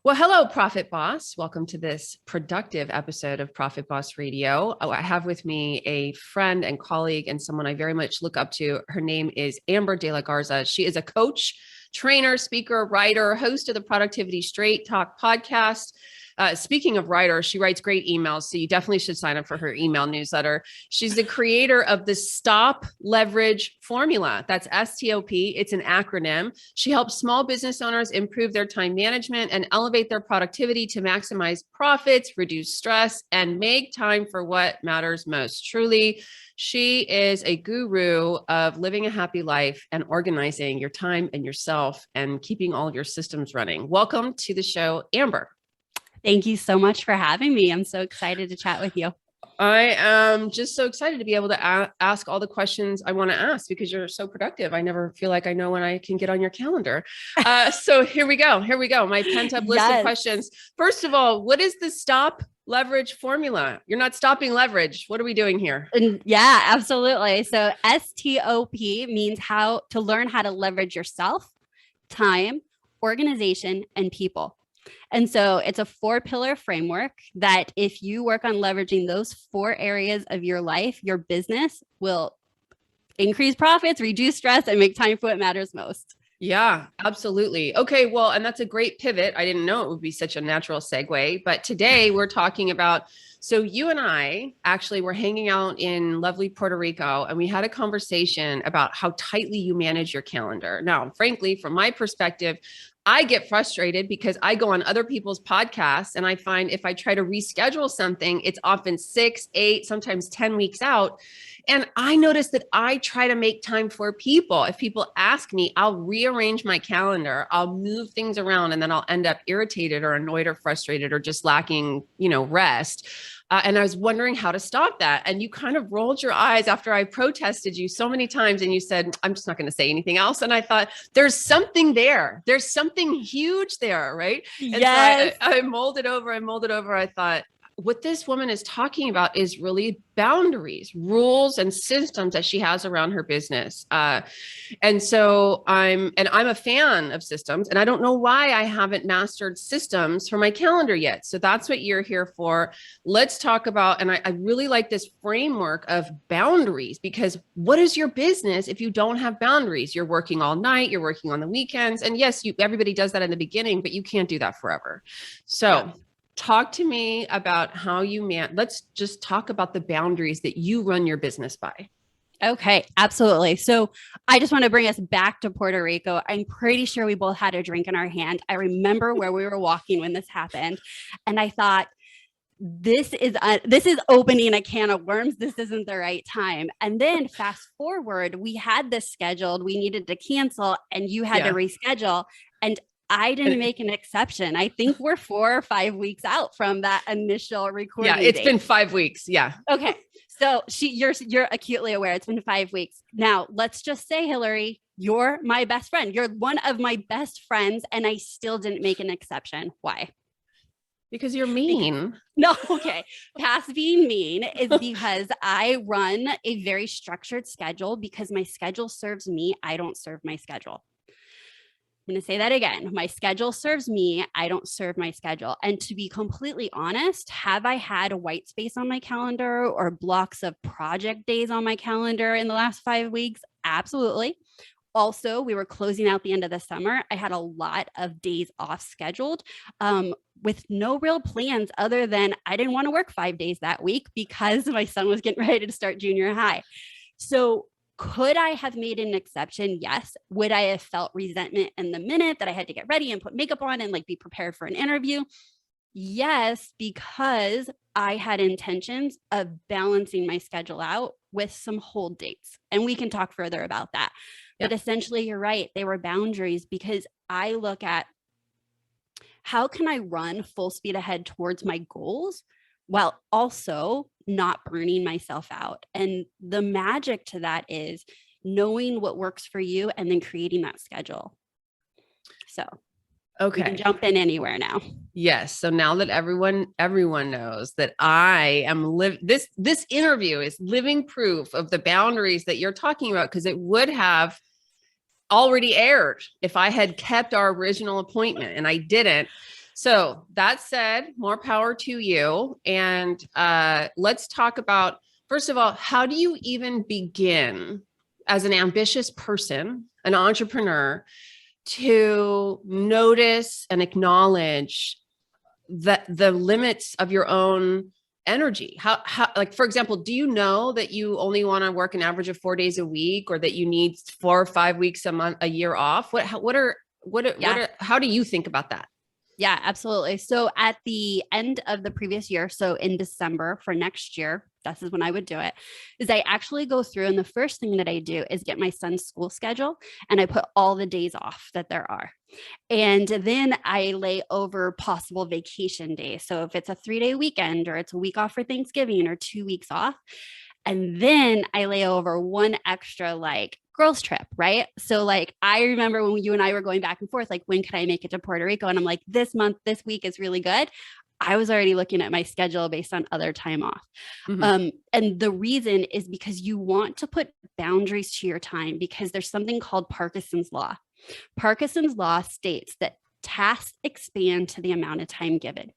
Well, hello, Profit Boss. Welcome to this productive episode of Profit Boss Radio. I have with me a friend and colleague and someone I very much look up to. Her name is Amber De La Garza. She is a coach, trainer, speaker, writer, host of the Productivity Straight Talk podcast. Speaking of writers, she writes great emails, so you definitely should sign up for her email newsletter. She's the creator of the Stop Leverage Formula. That's STOP. It's an acronym. She helps small business owners improve their time management and elevate their productivity to maximize profits, reduce stress, and make time for what matters most. Truly, she is a guru of living a happy life and organizing your time and yourself and keeping all your systems running. Welcome to the show, Amber. Thank you so much for having me. I'm so excited to chat with you. I am just so excited to be able to ask all the questions I want to ask because you're so productive. I never feel like I know when I can get on your calendar. So here we go. Here we go. My pent up list of questions. First of all, what is the Stop Leverage Formula? You're not stopping leverage. What are we doing here? Yeah, absolutely. So STOP means how to learn how to leverage yourself, time, organization, and people. And so it's a 4-pillar framework that if you work on leveraging those 4 areas of your life, your business will increase profits, reduce stress, and make time for what matters most. Yeah, absolutely. Okay, well, and that's a great pivot. I didn't know it would be such a natural segue, but today we're talking about, so you and I actually were hanging out in lovely Puerto Rico, and we had a conversation about how tightly you manage your calendar. Now, frankly, from my perspective, I get frustrated because I go on other people's podcasts and I find if I try to reschedule something, it's often 6, 8, sometimes 10 weeks out. And I notice that I try to make time for people. If people ask me, I'll rearrange my calendar, I'll move things around, and then I'll end up irritated or annoyed or frustrated or just lacking, rest. And I was wondering how to stop that. And you kind of rolled your eyes after I protested you so many times. And you said, I'm just not going to say anything else. And I thought, there's something there. There's something huge there, right? Yes. And so I molded over. I thought, what this woman is talking about is really boundaries, rules, and systems that she has around her business. And so I'm a fan of systems, and I don't know why I haven't mastered systems for my calendar yet. So that's what you're here for. Let's talk about, and I really like this framework of boundaries, because what is your business if you don't have boundaries? You're working all night, you're working on the weekends. And yes, everybody does that in the beginning, but you can't do that forever. So talk to me about how let's just talk about the boundaries that you run your business by. Okay, absolutely. So I just want to bring us back to Puerto Rico. I'm pretty sure we both had a drink in our hand. I remember where we were walking when this happened. And I thought, this is opening a can of worms. This isn't the right time. And then fast forward, we had this scheduled. We needed to cancel and you had to reschedule. And I didn't make an exception. I think we're 4 or 5 weeks out from that initial recording. Yeah, it's been 5 weeks. Yeah. Okay. So you're acutely aware it's been 5 weeks. Now, let's just say, Hillary, you're my best friend. You're one of my best friends, and I still didn't make an exception. Why? Because you're mean. No, okay. Past being mean is because I run a very structured schedule because my schedule serves me. I don't serve my schedule. I'm going to say that again. My schedule serves me. I don't serve my schedule. And to be completely honest, have I had a white space on my calendar or blocks of project days on my calendar in the last 5 weeks? Absolutely. Also, we were closing out the end of the summer. I had a lot of days off scheduled with no real plans other than I didn't want to work 5 days that week because my son was getting ready to start junior high. So could I have made an exception? Yes. Would I have felt resentment in the minute that I had to get ready and put makeup on and be prepared for an interview? Yes, because I had intentions of balancing my schedule out with some hold dates. And we can talk further about that. But essentially, you're right. They were boundaries because I look at how can I run full speed ahead towards my goals while also not burning myself out. And the magic to that is knowing what works for you and then creating that schedule. So okay, we can jump in anywhere now. Yes. So now that everyone knows that I am this interview is living proof of the boundaries that you're talking about, because it would have already aired if I had kept our original appointment, and I didn't. So that said, more power to you. And let's talk about, first of all, how do you even begin as an ambitious person, an entrepreneur, to notice and acknowledge that the limits of your own energy? How, like, for example, do you know that you only want to work an average of 4 days a week, or that you need 4 or 5 weeks a month, a year off? How do you think about that? Yeah, absolutely. So at the end of the previous year, so in December for next year, this is when I would do it, is I actually go through, and the first thing that I do is get my son's school schedule, and I put all the days off that there are. And then I lay over possible vacation days. So if it's a 3-day weekend, or it's a week off for Thanksgiving, or 2 weeks off, and then I lay over one extra like girls trip, right? So like I remember when you and I were going back and forth, like when can I make it to Puerto Rico? And I'm like, this month, this week is really good. I was already looking at my schedule based on other time off. Mhm. And the reason is because you want to put boundaries to your time, because there's something called Parkinson's law. Parkinson's law states that tasks expand to the amount of time given.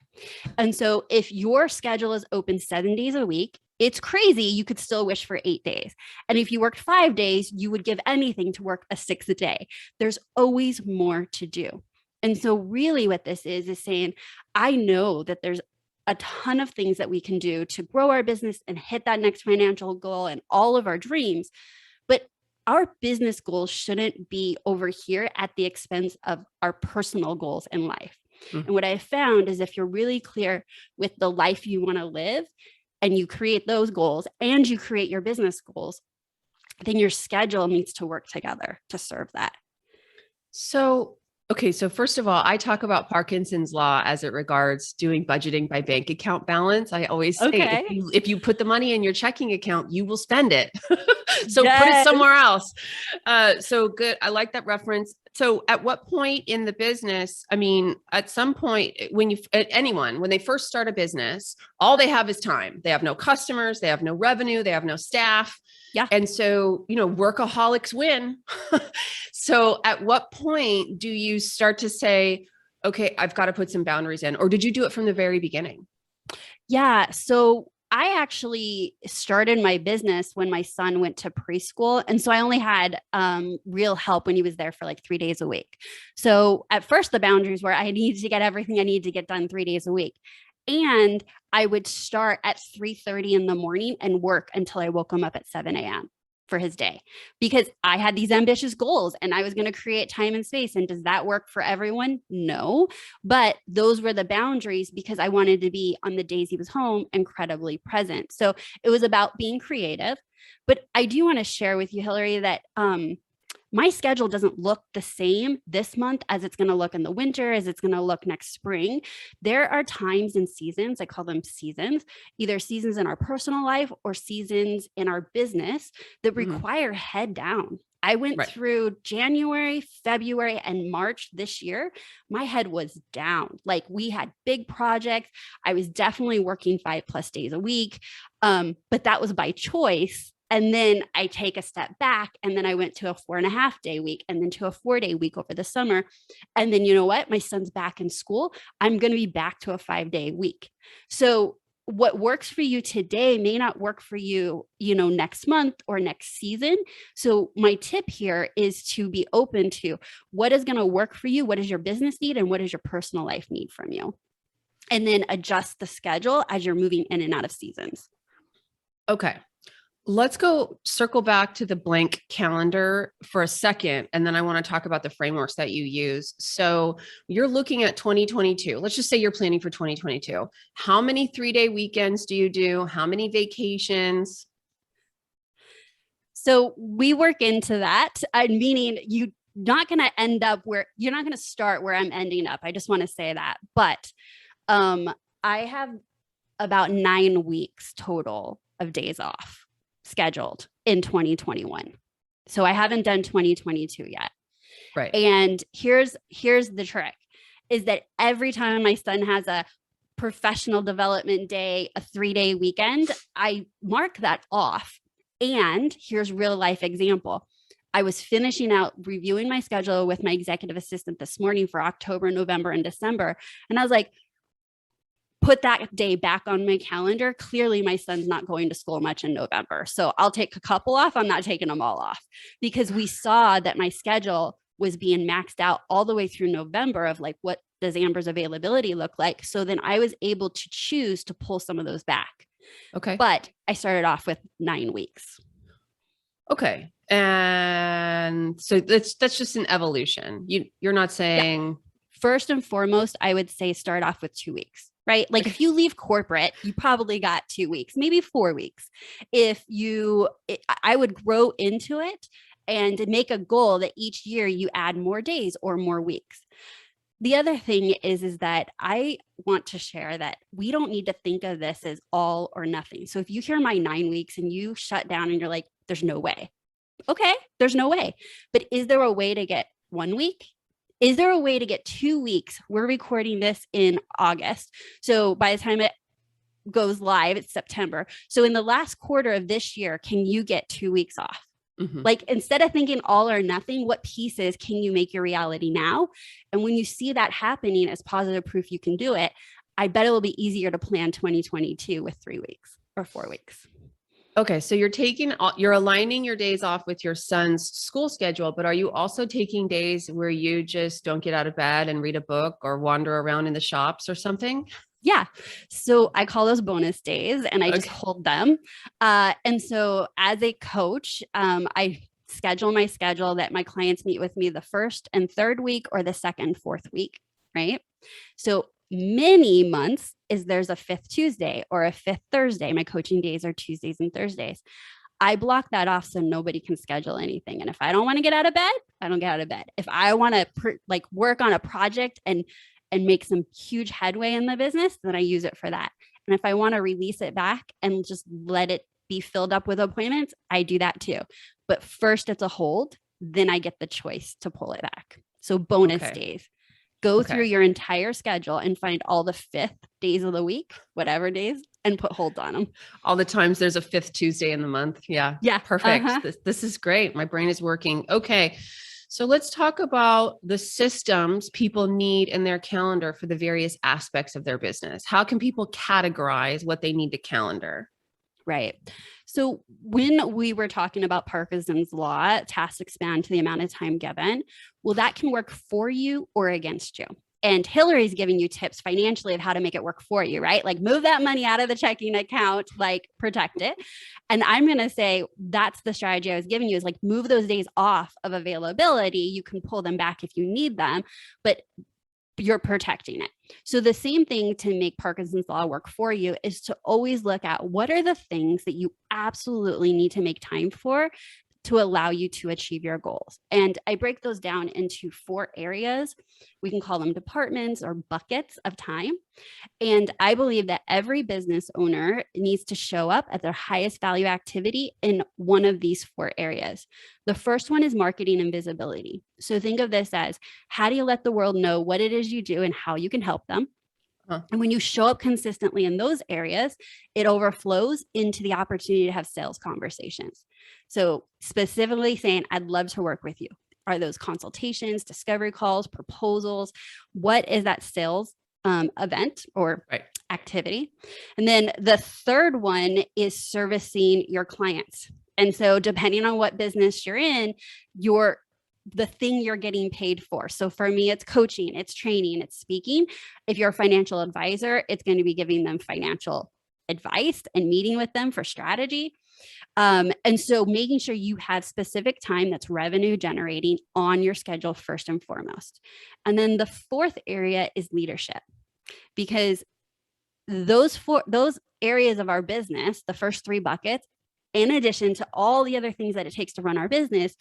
And so if your schedule is open 7 days a week, it's crazy. You could still wish for 8 days. And if you worked 5 days, you would give anything to work a sixth a day. There's always more to do. And so really what this is saying, I know that there's a ton of things that we can do to grow our business and hit that next financial goal and all of our dreams. But our business goals shouldn't be over here at the expense of our personal goals in life. And what I found is if you're really clear with the life you want to live, and you create those goals and you create your business goals, then your schedule needs to work together to serve that. So, okay. So first of all, I talk about Parkinson's law as it regards doing budgeting by bank account balance. I always say, Okay. if you put the money in your checking account, you will spend it. So put it Yes. somewhere else. So good. I like that reference. So at what point in the business, I mean, at some point when anyone, when they first start a business, all they have is time. They have no customers, they have no revenue, they have no staff. Yeah. And so, workaholics win. So at what point do you start to say, okay, I've got to put some boundaries in, or did you do it from the very beginning? Yeah. So I actually started my business when my son went to preschool. And so I only had real help when he was there for like 3 days a week. So at first, the boundaries were I needed to get everything I need to get done 3 days a week. And I would start at 3:30 in the morning and work until I woke him up at 7 a.m. for his day, because I had these ambitious goals and I was going to create time and space. And does that work for everyone? No, but those were the boundaries because I wanted to be, on the days he was home, incredibly present. So it was about being creative. But I do want to share with you, Hillary, that my schedule doesn't look the same this month as it's going to look in the winter, as it's going to look next spring. There are times and seasons, I call them seasons, either seasons in our personal life or seasons in our business that require head down. I went through January, February, and March this year. My head was down. Like, we had big projects. I was definitely working 5+ days a week. But that was by choice. And then I take a step back, and then I went to a 4.5-day week, and then to a 4-day week over the summer. And then, you know what? My son's back in school. I'm going to be back to a 5-day week. So what works for you today may not work for you, next month or next season. So my tip here is to be open to what is going to work for you, what does your business need, and what does your personal life need from you? And then adjust the schedule as you're moving in and out of seasons. Okay. Let's go circle back to the blank calendar for a second. And then I want to talk about the frameworks that you use. So you're looking at 2022. Let's just say you're planning for 2022. How many 3-day weekends do you do? How many vacations? So we work into that, meaning you're not going to end up where you're not going to start where I'm ending up. I just want to say that. But I have about 9 weeks total of days off scheduled in 2021. So I haven't done 2022 yet. Right. And here's the trick, is that every time my son has a professional development day, a 3-day weekend, I mark that off. And here's real life example. I was finishing out reviewing my schedule with my executive assistant this morning for October, November, and December. And I was like, put that day back on my calendar. Clearly, my son's not going to school much in November. So I'll take a couple off. I'm not taking them all off, because we saw that my schedule was being maxed out all the way through November of like, what does Amber's availability look like? So then I was able to choose to pull some of those back. Okay. But I started off with 9 weeks. Okay. And so that's just an evolution. You're not saying First and foremost, I would say start off with 2 weeks, right? Like if you leave corporate, you probably got 2 weeks, maybe 4 weeks. I would grow into it and make a goal that each year you add more days or more weeks. The other thing is that I want to share that we don't need to think of this as all or nothing. So if you hear my 9 weeks and you shut down and you're like, there's no way. Okay, there's no way. But is there a way to get 1 week? Is there a way to get 2 weeks? We're recording this in August. So by the time it goes live, it's September. So in the last quarter of this year, can you get 2 weeks off? Mhm. Like instead of thinking all or nothing, what pieces can you make your reality now? And when you see that happening as positive proof you can do it, I bet it will be easier to plan 2022 with 3 weeks or 4 weeks. Okay, so you're aligning your days off with your son's school schedule, but are you also taking days where you just don't get out of bed and read a book or wander around in the shops or something? Yeah. So I call those bonus days and I just Okay. hold them. And so as a coach, I schedule my schedule that my clients meet with me the first and third week or the second, fourth week, right? So many months there's a fifth Tuesday or a fifth Thursday. My coaching days are Tuesdays and Thursdays. I block that off so nobody can schedule anything. And if I don't want to get out of bed, I don't get out of bed. If I want to work on a project and make some huge headway in the business, then I use it for that. And if I want to release it back and just let it be filled up with appointments, I do that too. But first it's a hold, then I get the choice to pull it back. So bonus days. Go through your entire schedule and find all the fifth days of the week, whatever days, and put holds on them. All the times there's a fifth Tuesday in the month. Yeah. Yeah. Perfect. This is great. My brain is working. Okay. So let's talk about the systems people need in their calendar for the various aspects of their business. How can people categorize what they need to calendar? Right. So when we were talking about Parkinson's law, tasks expand to the amount of time given. Well, that can work for you or against you. And Hillary's giving you tips financially of how to make it work for you, right? Like move that money out of the checking account, like protect it. And I'm going to say that's the strategy I was giving you is like move those days off of availability. You can pull them back if you need them, but you're protecting it. So the same thing to make Parkinson's law work for you is to always look at what are the things that you absolutely need to make time for to allow you to achieve your goals. And I break those down into 4 areas. We can call them departments or buckets of time. And I believe that every business owner needs to show up at their highest value activity in one of these 4 areas. The first one is marketing and visibility. So think of this as how do you let the world know what it is you do and how you can help them? And when you show up consistently in those areas, it overflows into the opportunity to have sales conversations. So specifically saying, I'd love to work with you. Are those consultations, discovery calls, proposals? What is that sales event or activity? And then the third one is servicing your clients. And so depending on what business you're in, the thing you're getting paid for. So for me, it's coaching, it's training, it's speaking. If you're a financial advisor, it's going to be giving them financial advice and meeting with them for strategy. And so making sure you have specific time that's revenue generating on your schedule first and foremost. And then the fourth area is leadership, because those areas of our business, the first 3 buckets, in addition to all the other things that it takes to run our business,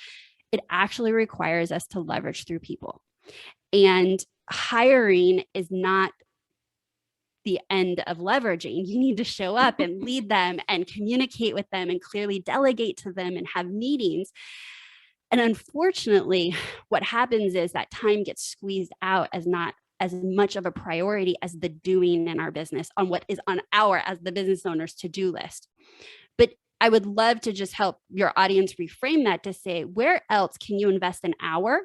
it actually requires us to leverage through people. And hiring is not the end of leveraging. You need to show up and lead them and communicate with them and clearly delegate to them and have meetings. And unfortunately, what happens is that time gets squeezed out as not as much of a priority as the doing in our business on what is on our, as the business owners, to-do list. But I would love to just help your audience reframe that to say, where else can you invest an hour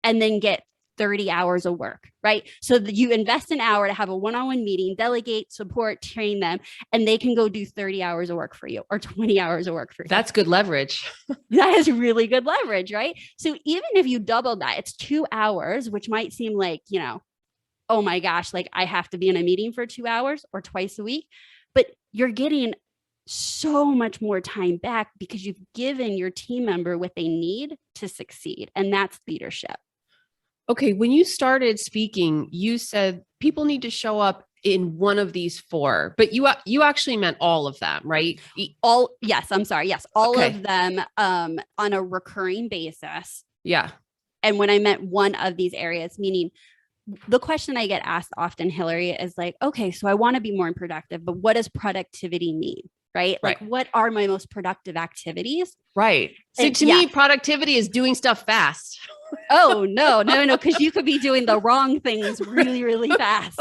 and then get 30 hours of work, right? So that you invest an hour to have a one-on-one meeting, delegate, support, train them, and they can go do 30 hours of work for you or 20 hours of work for you. That's good leverage. That is really good leverage, right? So even if you double that, it's 2 hours, which might seem like, oh my gosh, like I have to be in a meeting for 2 hours or twice a week, but you're getting so much more time back because you've given your team member what they need to succeed. And that's leadership. Okay. When you started speaking, you said people need to show up in one of these four, but you actually meant all of them, right? Yes, I'm sorry. Yes. All Okay. of them on a recurring basis. Yeah. And when I meant one of these areas, meaning the question I get asked often, Hillary, is like, okay, so I want to be more productive, but what does productivity mean? Right? Like, what are my most productive activities? Right. So to me, productivity is doing stuff fast. Oh, no, because you could be doing the wrong things really, really fast.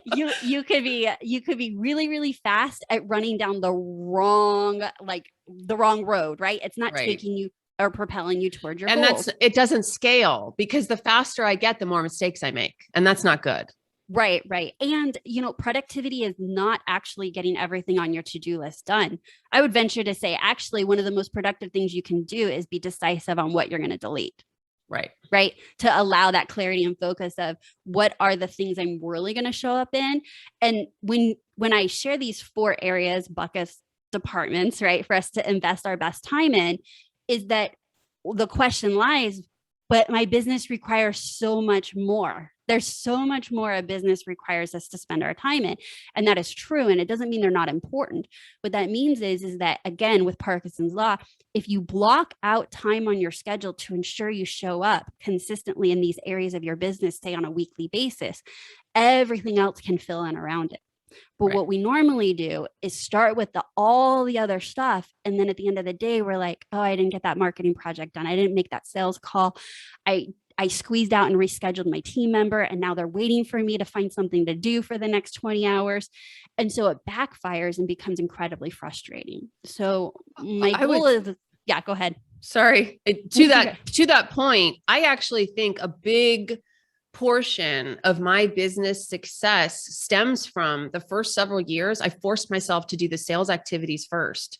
you could be really, really fast at running down the wrong road, right? It's not taking you or propelling you towards your goals. And it doesn't scale because the faster I get, the more mistakes I make. And that's not good. Right. And, productivity is not actually getting everything on your to-do list done. I would venture to say, actually, one of the most productive things you can do is be decisive on what you're going to delete. Right. To allow that clarity and focus of what are the things I'm really going to show up in. And when I share these 4 areas, buckets, departments, right, for us to invest our best time in, is that the question lies, but my business requires so much more. There's so much more a business requires us to spend our time in. And that is true. And it doesn't mean they're not important. What that means is that, again, with Parkinson's law, if you block out time on your schedule to ensure you show up consistently in these areas of your business, say on a weekly basis, everything else can fill in around it. But what we normally do is start with all the other stuff. And then at the end of the day, we're like, oh, I didn't get that marketing project done. I didn't make that sales call. I squeezed out and rescheduled my team member, and now they're waiting for me to find something to do for the next 20 hours. And so it backfires and becomes incredibly frustrating. So my goal is, go ahead. Sorry. To that point, I actually think a big portion of my business success stems from the first several years. I forced myself to do the sales activities first.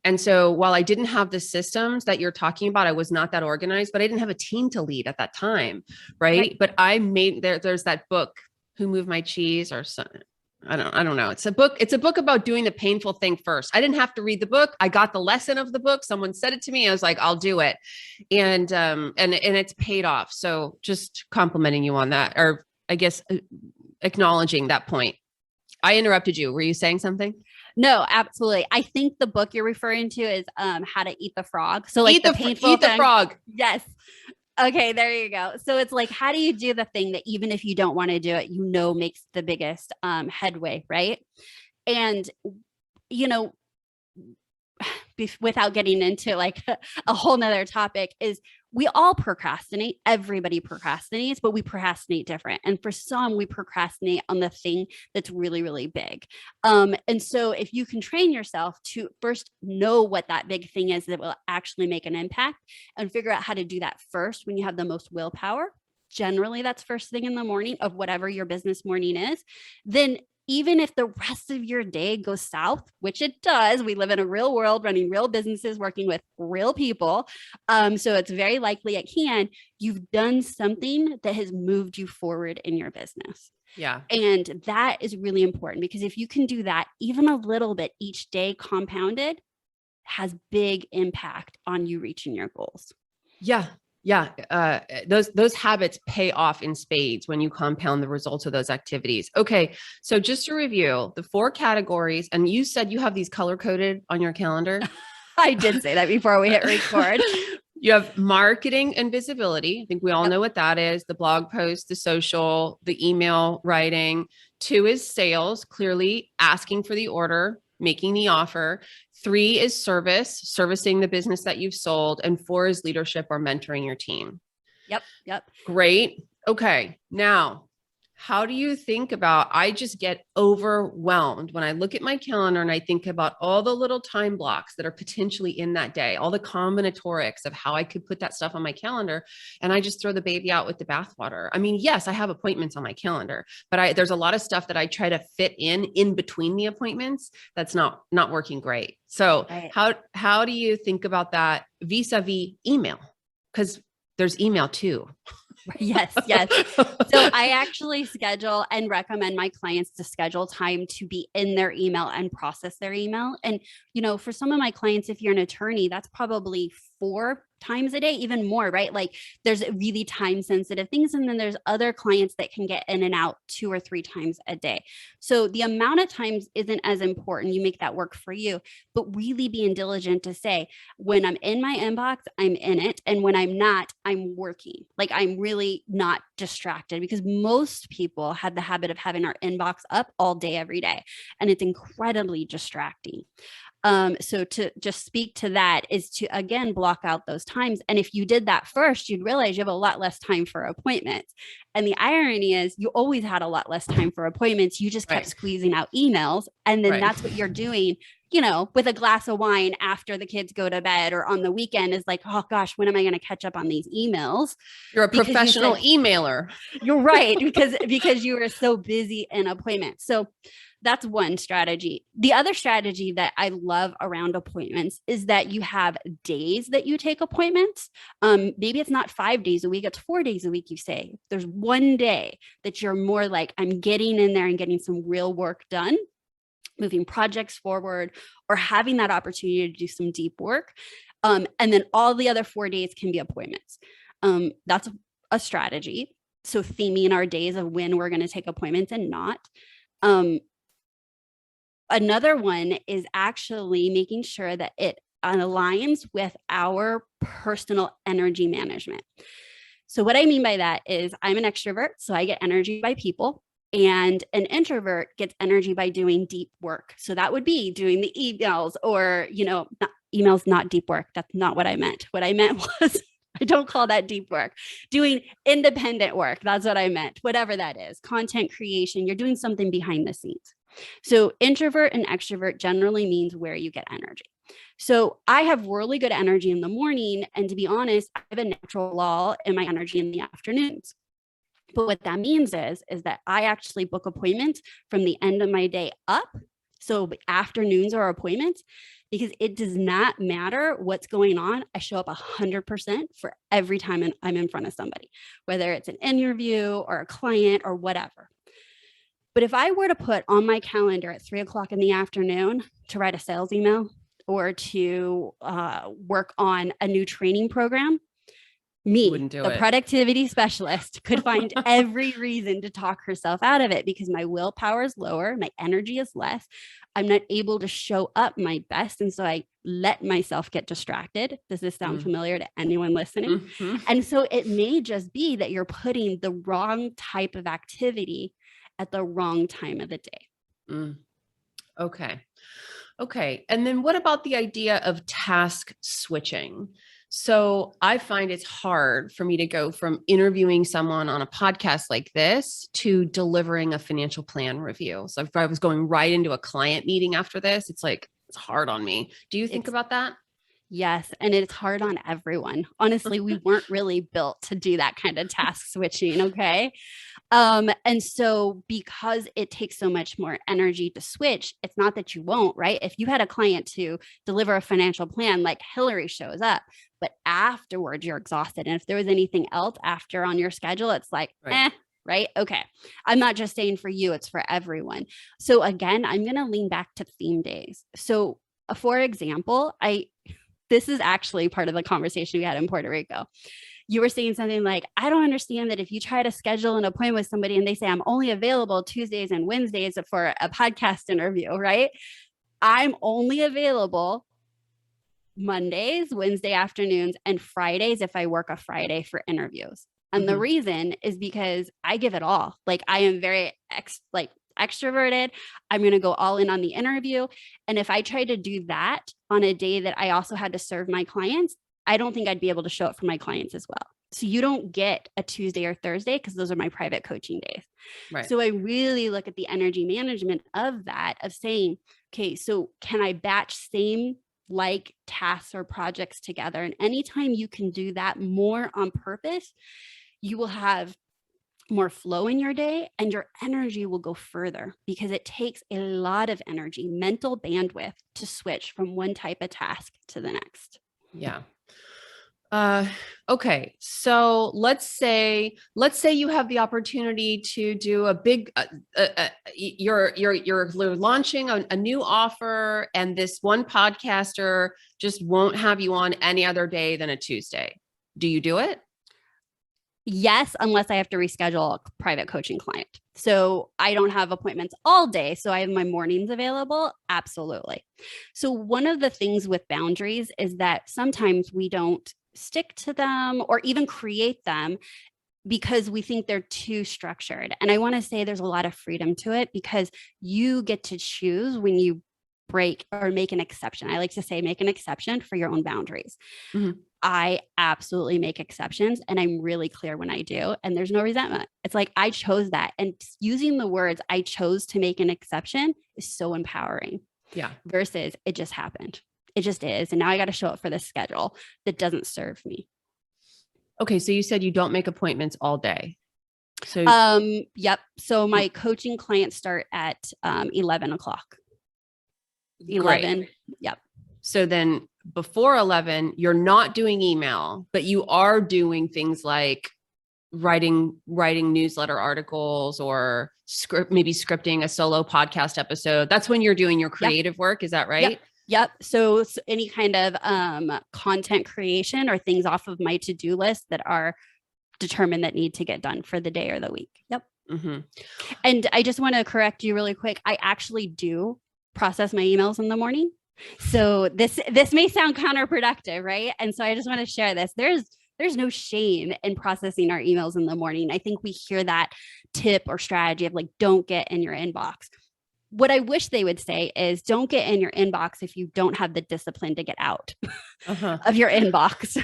And so while I didn't have the systems that you're talking about, I was not that organized, but I didn't have a team to lead at that time. Right. But I made there's that book, Who Moved My Cheese, or something. I don't know. It's a book about doing the painful thing first. I didn't have to read the book. I got the lesson of the book. Someone said it to me. I was like, I'll do it. And it's paid off. So just complimenting you on that, or I guess acknowledging that point. I interrupted you. Were you saying something? No, absolutely. I think the book you're referring to is How to Eat the Frog. So like eat the frog. Yes. Okay, there you go. So it's like, how do you do the thing that even if you don't want to do it, makes the biggest headway, right? And, without getting into like a whole nother topic, is we all procrastinate. Everybody procrastinates, but we procrastinate different. And for some, we procrastinate on the thing that's really, really big. And so if you can train yourself to first know what that big thing is that will actually make an impact, and figure out how to do that first when you have the most willpower, generally that's first thing in the morning of whatever your business morning is, then even if the rest of your day goes south, which it does, we live in a real world, running real businesses, working with real people. So it's very likely it can. You've done something that has moved you forward in your business. Yeah. And that is really important, because if you can do that even a little bit each day compounded, has big impact on you reaching your goals. Yeah. Yeah. Those habits pay off in spades when you compound the results of those activities. Okay. So just to review the 4 categories, and you said you have these color coded on your calendar. I did say that before we hit record. You have marketing and visibility. I think we all know what that is. The blog post, the social, the email writing. 2 is sales, clearly asking for the order, making the offer. 3 is servicing the business that you've sold. And 4 is leadership or mentoring your team. Yep. Great. Okay. Now, how do you think about, I just get overwhelmed when I look at my calendar and I think about all the little time blocks that are potentially in that day, all the combinatorics of how I could put that stuff on my calendar. And I just throw the baby out with the bathwater. I mean, yes, I have appointments on my calendar, but there's a lot of stuff that I try to fit in between the appointments. That's not working great. So Right. how do you think about that vis-a-vis email? Because there's email too. Yes, yes. So I actually schedule and recommend my clients to schedule time to be in their email and process their email. And, for some of my clients, if you're an attorney, that's probably 4 times a day, even more, right? Like there's really time sensitive things. And then there's other clients that can get in and out 2 or 3 times a day. So the amount of times isn't as important. You make that work for you, but really being diligent to say, when I'm in my inbox, I'm in it. And when I'm not, I'm working. Like I'm really not distracted, because most people have the habit of having our inbox up all day, every day. And it's incredibly distracting. So to just speak to that is to, again, block out those times. And if you did that first, you'd realize you have a lot less time for appointments. And the irony is you always had a lot less time for appointments. You just kept squeezing out emails. And then that's what you're doing, with a glass of wine after the kids go to bed or on the weekend, is like, oh gosh, when am I going to catch up on these emails? You're a professional emailer. You're right. Because you were so busy in appointments. So that's one strategy. The other strategy that I love around appointments is that you have days that you take appointments. Maybe it's not 5 days a week, it's 4 days a week. You say there's one day that you're more like, I'm getting in there and getting some real work done, moving projects forward, or having that opportunity to do some deep work. And then all the other 4 days can be appointments. That's a strategy. So theming our days of when we're going to take appointments and not. Another one is actually making sure that it aligns with our personal energy management. So what I mean by that is I'm an extrovert, so I get energy by people, and an introvert gets energy by doing deep work. So that would be doing the emails, or, emails, not deep work. That's not what I meant. What I meant was, I don't call that deep work. Doing independent work. That's what I meant. Whatever that is, content creation, you're doing something behind the scenes. So introvert and extrovert generally means where you get energy. So I have really good energy in the morning. And to be honest, I have a natural lull in my energy in the afternoons. But what that means is that I actually book appointments from the end of my day up. So afternoons are appointments, because it does not matter what's going on. I show up 100% for every time I'm in front of somebody, whether it's an interview or a client or whatever. But if I were to put on my calendar at 3:00 in the afternoon to write a sales email or to work on a new training program, the productivity specialist, could find every reason to talk herself out of it, because my willpower is lower, my energy is less. I'm not able to show up my best. And so I let myself get distracted. Does this sound familiar to anyone listening? Mm-hmm. And so it may just be that you're putting the wrong type of activity at the wrong time of the day. Okay. And then what about the idea of task switching? So I find it's hard for me to go from interviewing someone on a podcast like this to delivering a financial plan review. So if I was going right into a client meeting after this, it's hard on me. Do you think about that? Yes. And it's hard on everyone. Honestly, we weren't really built to do that kind of task switching. Okay. And so because it takes so much more energy to switch, it's not that you won't, right? If you had a client to deliver a financial plan, like Hillary shows up, but afterwards you're exhausted. And if there was anything else after on your schedule, it's like, right? Okay. I'm not just saying for you, it's for everyone. So again, I'm going to lean back to theme days. So for example, this is actually part of the conversation we had in Puerto Rico. You were saying something like, I don't understand that if you try to schedule an appointment with somebody and they say, I'm only available Tuesdays and Wednesdays for a podcast interview, right? I'm only available Mondays, Wednesday afternoons, and Fridays if I work a Friday for interviews. And the reason is because I give it all. Like I am very extroverted. I'm going to go all in on the interview. And if I try to do that on a day that I also had to serve my clients, I don't think I'd be able to show up for my clients as well. So you don't get a Tuesday or Thursday because those are my private coaching days. Right. So I really look at the energy management of that, of saying, okay, so can I batch same like tasks or projects together? And anytime you can do that more on purpose, you will have more flow in your day and your energy will go further, because it takes a lot of energy, mental bandwidth, to switch from one type of task to the next. Yeah. Okay. So let's say you have the opportunity to do a big, you're launching a new offer, and this one podcaster just won't have you on any other day than a Tuesday. Do you do it? Yes, unless I have to reschedule a private coaching client. So I don't have appointments all day. So I have my mornings available. Absolutely. So one of the things with boundaries is that sometimes we don't stick to them or even create them because we think they're too structured. And I want to say there's a lot of freedom to it, because you get to choose when you break or make an exception. I like to say make an exception for your own boundaries. Mhm. I absolutely make exceptions, and I'm really clear when I do, and there's no resentment. It's like, I chose that. And using the words I chose to make an exception is so empowering. Yeah. Versus it just happened. It just is. And now I got to show up for this schedule that doesn't serve me. Okay. So you said you don't make appointments all day. So, Yep. So my coaching clients start at 11 o'clock. 11. great. Yep. So then before 11, you're not doing email, but you are doing things like writing newsletter articles or maybe scripting a solo podcast episode. That's when you're doing your creative work. Is that right? Yep. So any kind of content creation or things off of my to-do list that are determined that need to get done for the day or the week. Yep. Mm-hmm. And I just want to correct you really quick. I actually do process my emails in the morning. So this may sound counterproductive, right? And so I just want to share this. There's no shame in processing our emails in the morning. I think we hear that tip or strategy of like, don't get in your inbox. What I wish they would say is, don't get in your inbox if you don't have the discipline to get out of your inbox.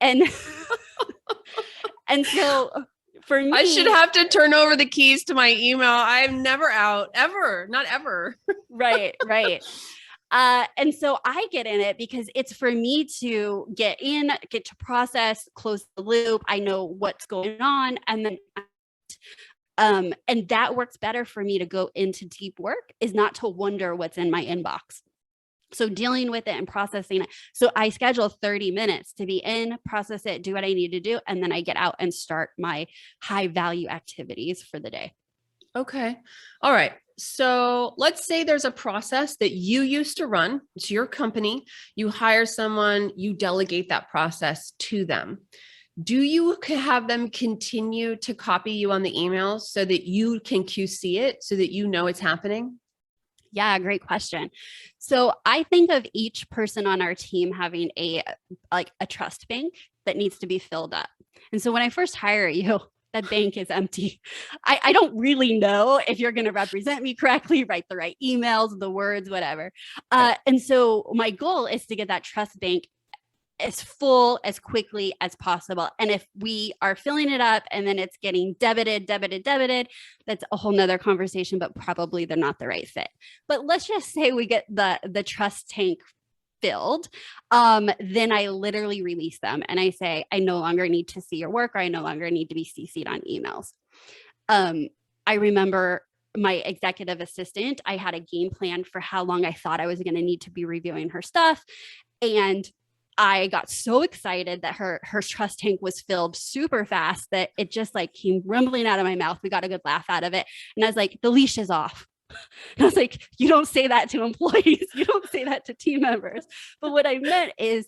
And and so for me, I should have to turn over the keys to my email. I'm never out, ever, not ever. Right. And so I get in it because it's for me to get to process, close the loop. I know what's going on. And then, and that works better for me to go into deep work, is not to wonder what's in my inbox. So dealing with it and processing it. So I schedule 30 minutes to be in, process it, do what I need to do. And then I get out and start my high value activities for the day. Okay. All right. So let's say there's a process that you used to run. It's your company. You hire someone, you delegate that process to them. Do you have them continue to copy you on the emails so that you can QC it, so that you know it's happening? Yeah, great question. So I think of each person on our team having a trust bank that needs to be filled up. And so when I first hire you, that bank is empty. I don't really know if you're going to represent me correctly, write the right emails, the words, whatever. And so my goal is to get that trust bank as full as quickly as possible. And if we are filling it up and then it's getting debited, that's a whole nother conversation, but probably they're not the right fit. But let's just say we get the trust tank filled, then I literally release them and I say, I no longer need to see your work, or I no longer need to be CC'd on emails. I remember my executive assistant, I had a game plan for how long I thought I was going to need to be reviewing her stuff. And I got so excited that her trust tank was filled super fast that it just like came rumbling out of my mouth. We got a good laugh out of it. And I was like, the leash is off. And I was like, you don't say that to employees. You don't say that to team members. But what I meant is,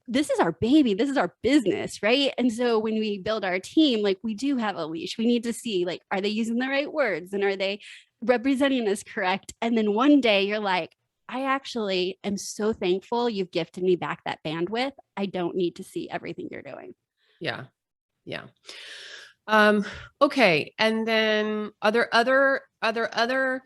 this is our baby. This is our business, right? And so when we build our team, like, we do have a leash. We need to see, like, are they using the right words? And are they representing us correct? And then one day you're like, I actually am so thankful you've gifted me back that bandwidth. I don't need to see everything you're doing. Yeah. Okay. And then are there other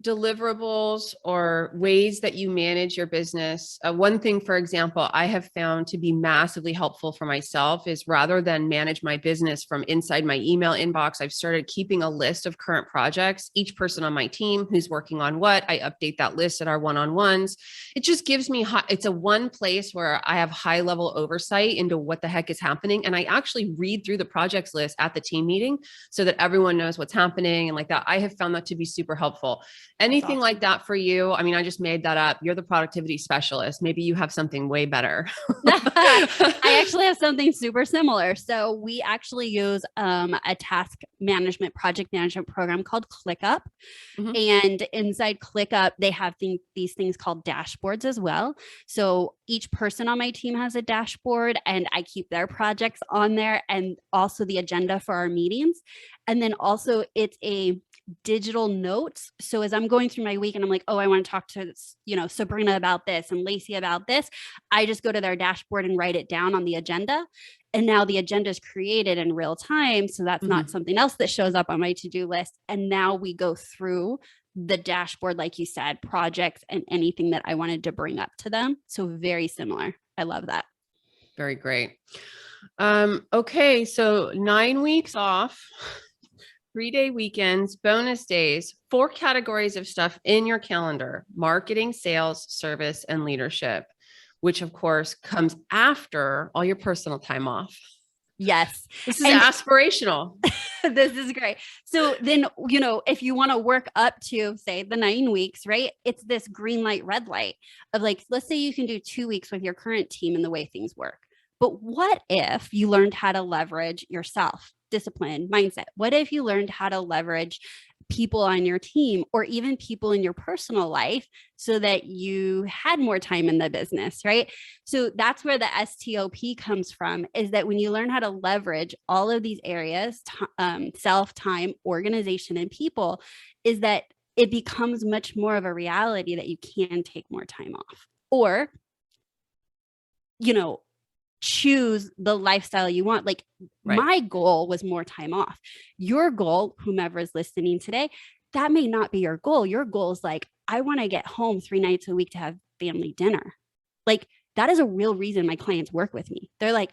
deliverables or ways that you manage your business. One thing, for example, I have found to be massively helpful for myself is rather than manage my business from inside my email inbox, I've started keeping a list of current projects, each person on my team who's working on what. I update that list at our one-on-ones. It just gives me, it's a one place where I have high level oversight into what the heck is happening. And I actually read through the projects list at the team meeting so that everyone knows what's happening and like that. I have found that to be super helpful. Anything awesome. like that for you? I mean, I just made that up. You're the productivity specialist. Maybe you have something way better. I actually have something super similar. So we actually use a task management, project management program called ClickUp. And inside ClickUp, they have these things called dashboards as well. So each person on my team has a dashboard and I keep their projects on there and also the agenda for our meetings. And then also it's a digital notes. So as I'm going through my week and I'm like, oh, I want to talk to, Sabrina about this and Lacey about this, I just go to their dashboard and write it down on the agenda. And now the agenda is created in real time. So that's not something else that shows up on my to-do list. And now we go through the dashboard, like you said, projects and anything that I wanted to bring up to them. So very similar. I love that. Very great. Okay. So 9 weeks off, 3-day weekends, bonus days, 4 categories of stuff in your calendar: marketing, sales, service, and leadership, which of course comes after all your personal time off. Yes. This is aspirational. This is great. So then, if you want to work up to say the 9 weeks, right? It's this green light, red light of like, let's say you can do 2 weeks with your current team and the way things work. But what if you learned how to leverage yourself, discipline, mindset? What if you learned how to leverage people on your team or even people in your personal life so that you had more time in the business, right? So that's where the STOP comes from, is that when you learn how to leverage all of these areas, self, time, organization, and people, is that it becomes much more of a reality that you can take more time off or, choose the lifestyle you want. Like my goal was more time off. Your goal, whomever is listening today, that may not be your goal. Your goal is like, I want to get home 3 nights a week to have family dinner. Like that is a real reason my clients work with me. They're like,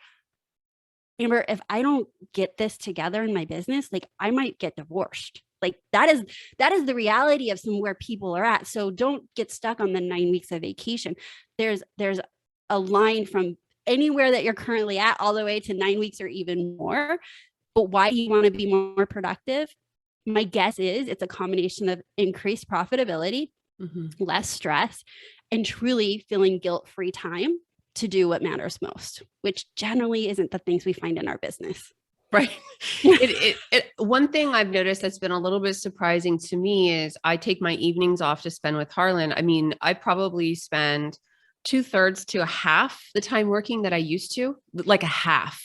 Amber, if I don't get this together in my business, like I might get divorced. Like that is the reality of somewhere people are at. So don't get stuck on the 9 weeks of vacation. There's a line from anywhere that you're currently at all the way to 9 weeks or even more. But why do you want to be more productive? My guess is it's a combination of increased profitability, less stress, and truly feeling guilt-free time to do what matters most, which generally isn't the things we find in our business. Right. One thing I've noticed that's been a little bit surprising to me is I take my evenings off to spend with Harlan. I mean, I probably spend 2/3 to a half the time working that I used to, like a half.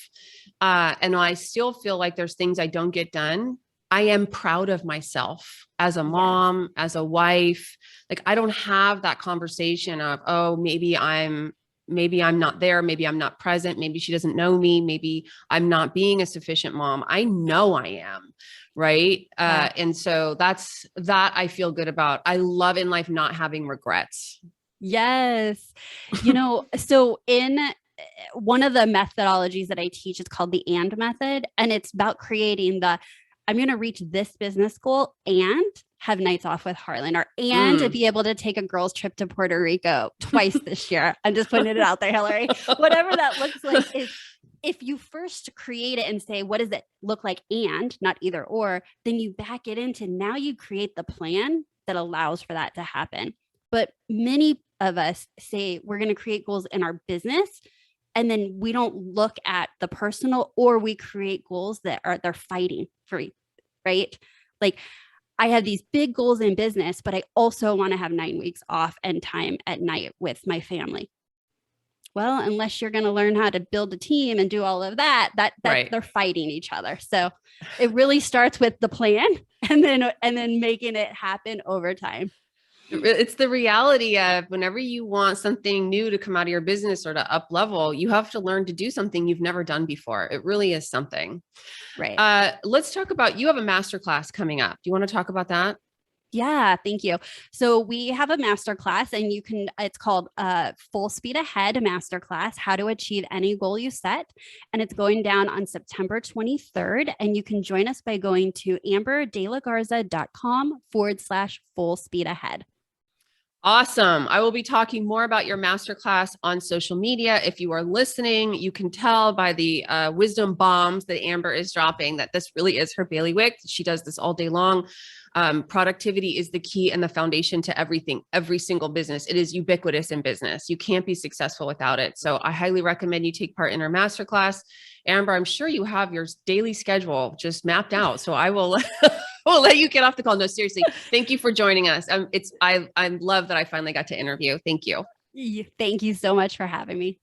And I still feel like there's things I don't get done. I am proud of myself as a mom, as a wife. Like I don't have that conversation of, oh, maybe I'm not there. Maybe I'm not present. Maybe she doesn't know me. Maybe I'm not being a sufficient mom. I know I am. Right. And so that I feel good about. I love in life not having regrets. Yes. So in one of the methodologies that I teach, it's called the AND method. And it's about creating I'm going to reach this business goal and have nights off with Harlan and to be able to take a girls trip to Puerto Rico twice this year. I'm just putting it out there, Hillary. Whatever that looks like is, if you first create it and say, what does it look like? And not either or, then you back it into, now you create the plan that allows for that to happen. But many of us say we're going to create goals in our business, and then we don't look at the personal, or we create goals that they're fighting for, right? Like I have these big goals in business, but I also want to have 9 weeks off and time at night with my family. Well, unless you're going to learn how to build a team and do all of that right. They're fighting each other. So it really starts with the plan and then making it happen over time. It's the reality of whenever you want something new to come out of your business or to up level, you have to learn to do something you've never done before. It really is something. Right. Let's talk about, you have a masterclass coming up. Do you want to talk about that? Yeah, thank you. So we have a masterclass and it's called Full Speed Ahead Masterclass, How to Achieve Any Goal You Set. And it's going down on September 23rd. And you can join us by going to amberdelagarza.com/full speed ahead. Awesome. I will be talking more about your masterclass on social media. If you are listening, you can tell by the wisdom bombs that Amber is dropping that this really is her bailiwick. She does this all day long. Productivity is the key and the foundation to everything, every single business. It is ubiquitous in business. You can't be successful without it. So I highly recommend you take part in her masterclass. Amber, I'm sure you have your daily schedule just mapped out. So I will we'll let you get off the call. No, seriously. Thank you for joining us. I love that I finally got to interview. Thank you. Thank you so much for having me.